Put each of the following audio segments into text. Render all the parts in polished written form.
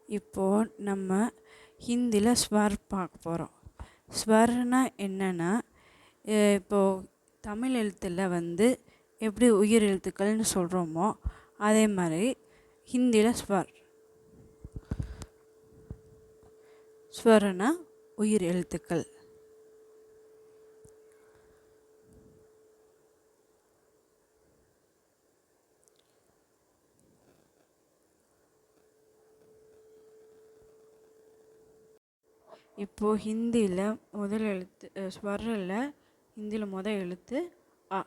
இப்போது நம்ம ஹிந்தியில் ஸ்வர் பார்க்க போகிறோம். ஸ்வர்னா என்னென்னா, இப்போது தமிழ் எழுத்தில் எப்படி உயிர் எழுத்துக்கள்னு சொல்கிறோமோ அதே மாதிரி ஹிந்தியில் ஸ்வர்னா உயிர் எழுத்துக்கள். இப்போது ஹிந்தியில் முதல் எழுத்து ஸ்வரில் ஹிந்தியில் முதல் எழுத்து ஆ.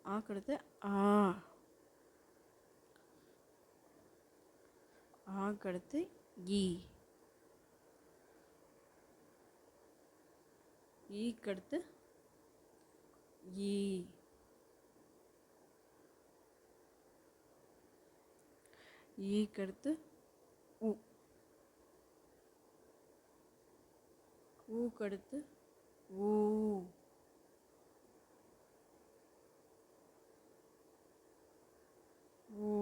ஆக்கடுத்து ஆ. ஆக்கடுத்து ஈ. ஈக்கடுத்து ஈ. ஈக்கடுத்து உ. ஊக்கடுத்து ஊ. ஊ.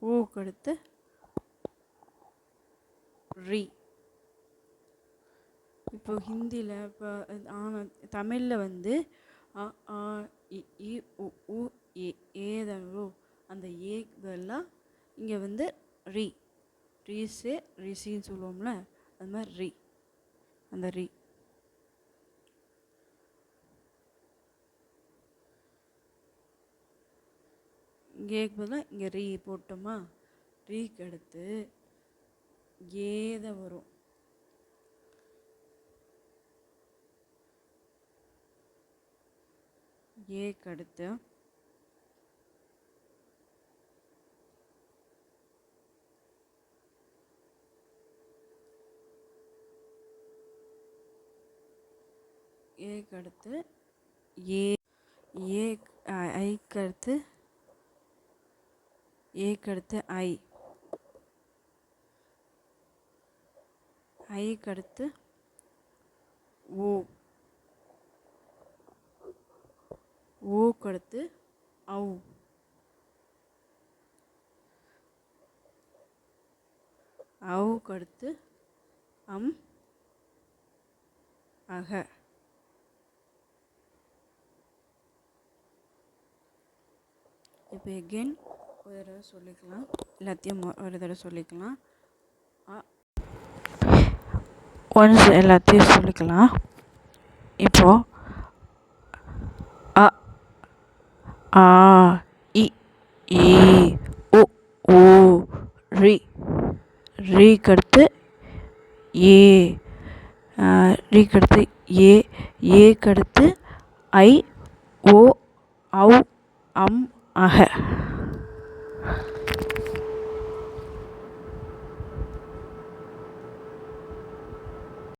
ஊக்கடுத்து ரி. இப்போ ஹிந்தியில் இப்போ தமிழில் அ ஆ இ ஈ உ ஊ ஏ ஏதோ அந்த ஏதெல்லாம் இங்கே ரி. ரீஸு ரிசின்னு சொல்லுவோம்ல, அது மாதிரி ரி. அந்த ரி. இங்கேக்கு பதிலாக இங்கே ரீ போட்டோமா, ரீக்கு அடுத்து ஏத வரும். ஏக்கு அடுத்து ஏக்கு அடுத்து ஏ. ஏ ஐக்கு அடுத்து ஏக்கு அடுத்து ஐ. ஐக்கு அடுத்து ஓ. ஓக்கு அடுத்து ஔ. ஔக்கு அடுத்து அம் அக. இப்போ எகெயின் ஒரு தடவை சொல்லிக்கலாம், எல்லாத்தையும் ஒரு தடவை சொல்லிக்கலாம். ஒன்ஸ் எல்லாத்தையும் சொல்லிக்கலாம். இப்போது அ ஆ இ ஈ உ ஊ ரி. ரீக்கடுத்து ஏ. ரீக்கடுத்து ஏ. ஏக்கடுத்து ஐ ஓ ஔ அம் அக.